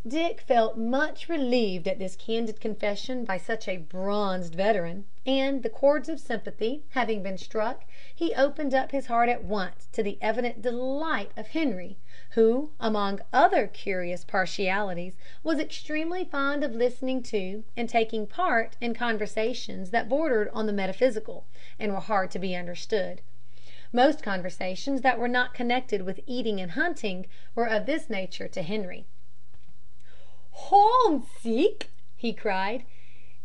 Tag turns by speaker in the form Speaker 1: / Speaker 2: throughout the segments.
Speaker 1: Dick felt much relieved at this candid confession by such a bronzed veteran, and, the chords of sympathy having been struck, he opened up his heart at once to the evident delight of Henry, who, among other curious partialities, was extremely fond of listening to and taking part in conversations that bordered on the metaphysical, and were hard to be understood. Most conversations that were not connected with eating and hunting were of this nature to Henry. "Homesick!" he cried.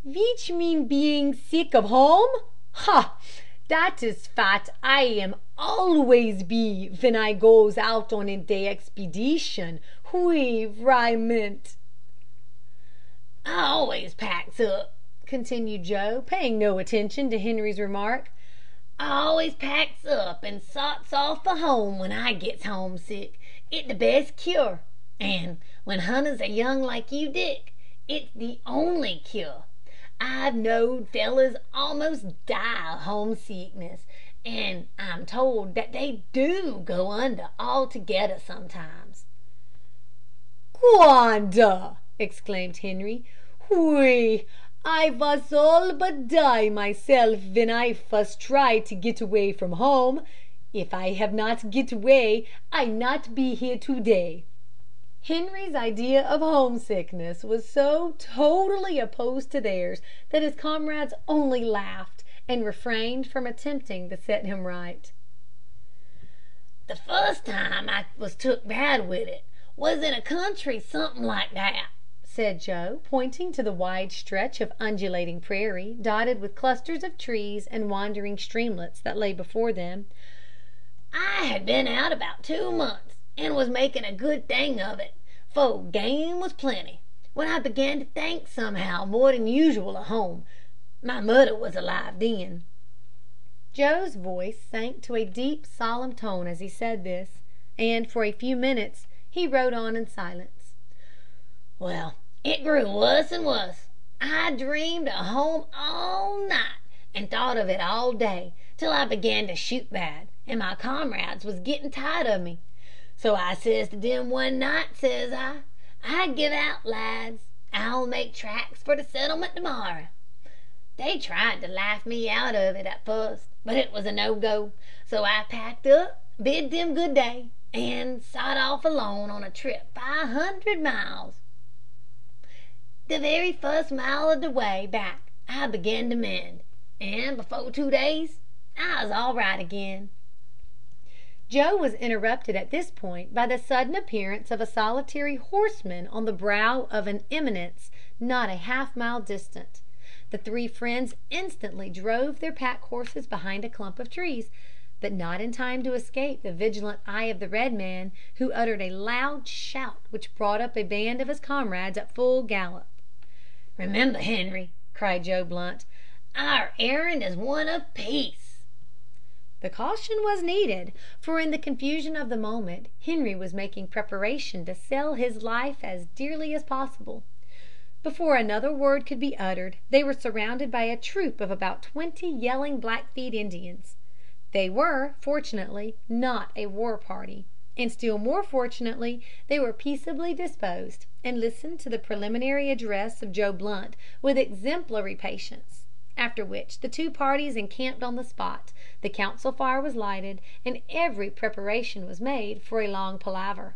Speaker 1: "Which mean being sick of home? Ha! Dat is fat I am always be when I goes out on a day expedition. Hui, Vriment!" "I always packs up," continued Joe, paying no attention to Henry's remark. "I always packs up and sots off for home when I gets homesick. It's the best cure. And when hunters are young like you, Dick, it's the only cure. I've knowed fellers almost die of homesickness, and I'm told that they do go under altogether sometimes." "Quanda!" exclaimed Henry. "Hui, I was all but die myself when I first tried to get away from home. If I have not get away, I not be here to day." Henry's idea of homesickness was so totally opposed to theirs that his comrades only laughed, and refrained from attempting to set him right. "The first time I was took bad with it was in a country something like that," said Joe, pointing to the wide stretch of undulating prairie, dotted with clusters of trees and wandering streamlets that lay before them. "I had been out about 2 months, and was making a good thing of it, for game was plenty, when I began to think somehow more than usual of home. My mother was alive then." Joe's voice sank to a deep, solemn tone as he said this, and for a few minutes he rode on in silence. "Well, it grew worse and worse. I dreamed of home all night, and thought of it all day, till I began to shoot bad, and my comrades was getting tired of me. So I says to them one night, says I give out, lads. I'll make tracks for the settlement tomorrow. They tried to laugh me out of it at first, but it was a no-go. So I packed up, bid them good day, and sot off alone on a trip 500 miles. The very first mile of the way back I began to mend, and before 2 days I was all right again." Joe was interrupted at this point by the sudden appearance of a solitary horseman on the brow of an eminence not a half-mile distant. The three friends instantly drove their pack horses behind a clump of trees, but not in time to escape the vigilant eye of the red man, who uttered a loud shout which brought up a band of his comrades at full gallop. "Remember, Henry," cried Joe Blunt, "our errand is one of peace." The caution was needed, for in the confusion of the moment Henry was making preparation to sell his life as dearly as possible. Before another word could be uttered, they were surrounded by a troop of about 20 yelling Blackfeet Indians. They were, fortunately, not a war party, and still more fortunately they were peaceably disposed, and listened to the preliminary address of Joe Blunt with exemplary patience. After which the two parties encamped on the spot, the council fire was lighted, and every preparation was made for a long palaver.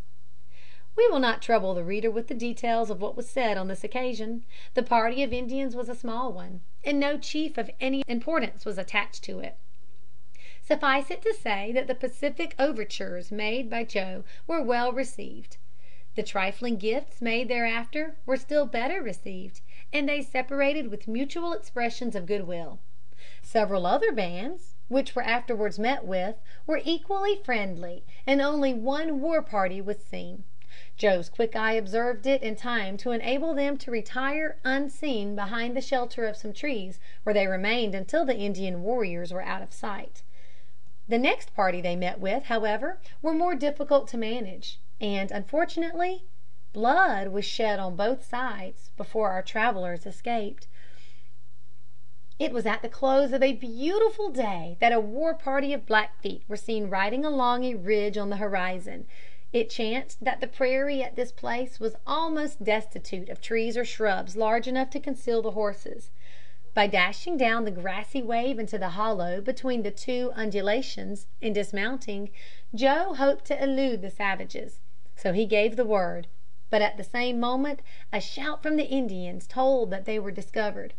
Speaker 1: We will not trouble the reader with the details of what was said on this occasion. The party of Indians was a small one, and no chief of any importance was attached to it. Suffice it to say that the pacific overtures made by Joe were well received. The trifling gifts made thereafter were still better received, and they separated with mutual expressions of goodwill. Several other bands, which were afterwards met with, were equally friendly, and only one war party was seen. Joe's quick eye observed it in time to enable them to retire unseen behind the shelter of some trees, where they remained until the Indian warriors were out of sight. The next party they met with, however, were more difficult to manage, and unfortunately blood was shed on both sides before our travelers escaped. It was at the close of a beautiful day that a war party of Blackfeet were seen riding along a ridge on the horizon. It chanced that the prairie at this place was almost destitute of trees or shrubs large enough to conceal the horses. By dashing down the grassy wave into the hollow between the two undulations, and dismounting, Joe hoped to elude the savages. So he gave the word, but at the same moment a shout from the Indians told that they were discovered.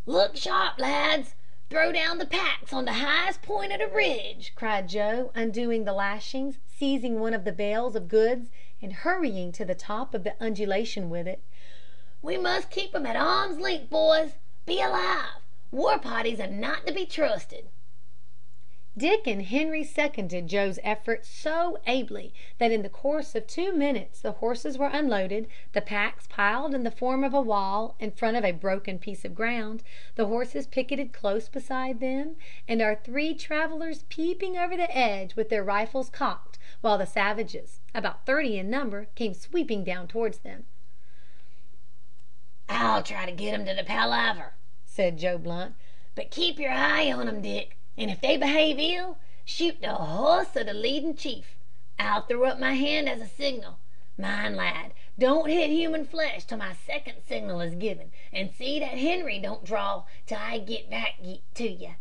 Speaker 1: "Look sharp, lads! Throw down the packs on the highest point of the ridge," cried Joe, undoing the lashings, seizing one of the bales of goods, and hurrying to the top of the undulation with it. "We must keep 'em at arm's length, boys. Be alive! War parties are not to be trusted." Dick and Henry seconded Joe's efforts so ably that in the course of 2 minutes the horses were unloaded, the packs piled in the form of a wall in front of a broken piece of ground, the horses picketed close beside them, and our three travelers peeping over the edge with their rifles cocked, while the savages, about 30 in number, came sweeping down towards them. "I'll try to get 'em to the palaver," said Joe Blunt, "but keep your eye on 'em, Dick, and if they behave ill, shoot the horse of the leading chief. I'll throw up my hand as a signal. Mind, lad, don't hit human flesh till my second signal is given, and see that Henry don't draw till I get back to you."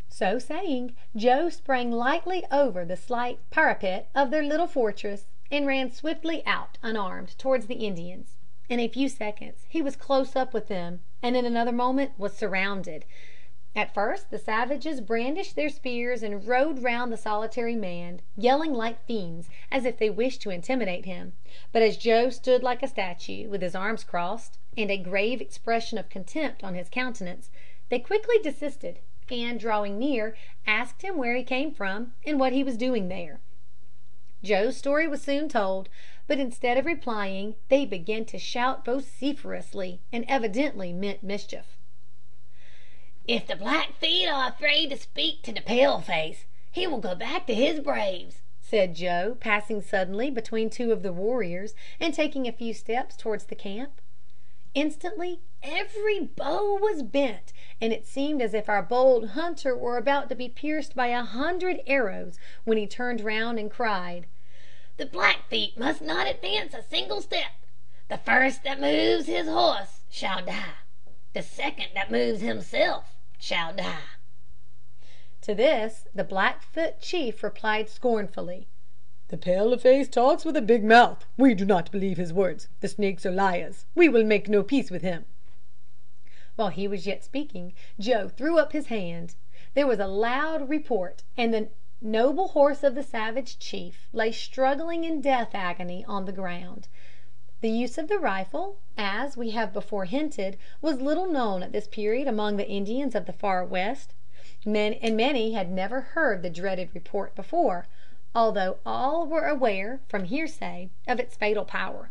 Speaker 1: So saying, Joe sprang lightly over the slight parapet of their little fortress, and ran swiftly out unarmed towards the Indians. In a few seconds he was close up with them, and in another moment was surrounded. At first the savages brandished their spears and rode round the solitary man, yelling like fiends, as if they wished to intimidate him. But as Joe stood like a statue, with his arms crossed, and a grave expression of contempt on his countenance, they quickly desisted, and drawing near, asked him where he came from, and what he was doing there. Joe's story was soon told, but instead of replying, they began to shout vociferously, and evidently meant mischief. "If the Blackfeet are afraid to speak to the Paleface, he will go back to his braves," said Joe, passing suddenly between two of the warriors, and taking a few steps towards the camp. Instantly every bow was bent, and it seemed as if our bold hunter were about to be pierced by 100 arrows, when he turned round and cried, "The Blackfeet must not advance a single step. The first that moves his horse shall die. The second that moves himself shall die." To this the Blackfoot chief replied scornfully, "The paleface talks with a big mouth. We do not believe his words. The Snakes are liars. We will make no peace with him." While he was yet speaking, Joe threw up his hand. There was a loud report, and the noble horse of the savage chief lay struggling in death agony on the ground. The use of the rifle, as we have before hinted, was little known at this period among the Indians of the far west. Many had never heard the dreaded report before, although all were aware, from hearsay, of its fatal power.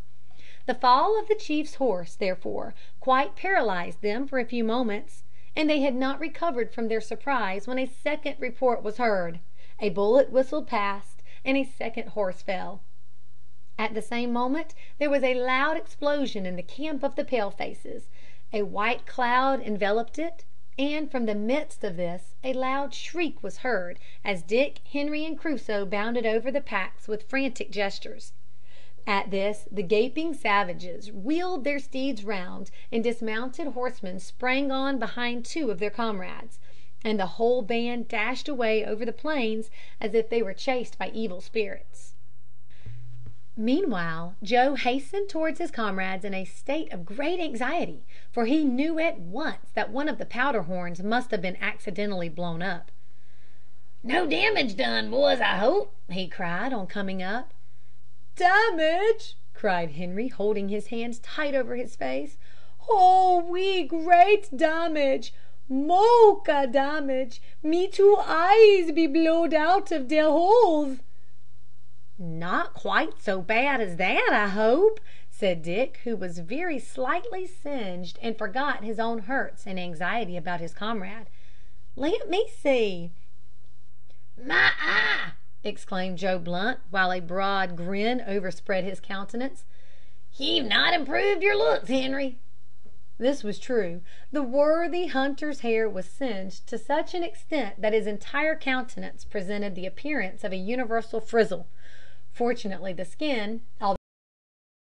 Speaker 1: The fall of the chief's horse, therefore, quite paralyzed them for a few moments, and they had not recovered from their surprise when a second report was heard. A bullet whistled past, and a second horse fell. At the same moment there was a loud explosion in the camp of the Palefaces. A white cloud enveloped it, and from the midst of this a loud shriek was heard, as Dick, Henry, and Crusoe bounded over the packs with frantic gestures. At this the gaping savages wheeled their steeds round, and dismounted horsemen sprang on behind two of their comrades, and the whole band dashed away over the plains as if they were chased by evil spirits. Meanwhile Joe hastened towards his comrades in a state of great anxiety, for he knew at once that one of the powder horns must have been accidentally blown up. "No damage done, boys, I hope?" he cried on coming up. "Damage!" cried Henry, holding his hands tight over his face. "Oh, oui, great damage! Mocha damage! Me 2 eyes be blowed out of their holes." "Not quite so bad as that, I hope," said Dick, who was very slightly singed, and forgot his own hurts in anxiety about his comrade. "Let me see." "My eye!" exclaimed Joe Blunt, while a broad grin overspread his countenance. "You've not improved your looks, Henry." This was true. The worthy hunter's hair was singed to such an extent that his entire countenance presented the appearance of a universal frizzle. Fortunately the skin, although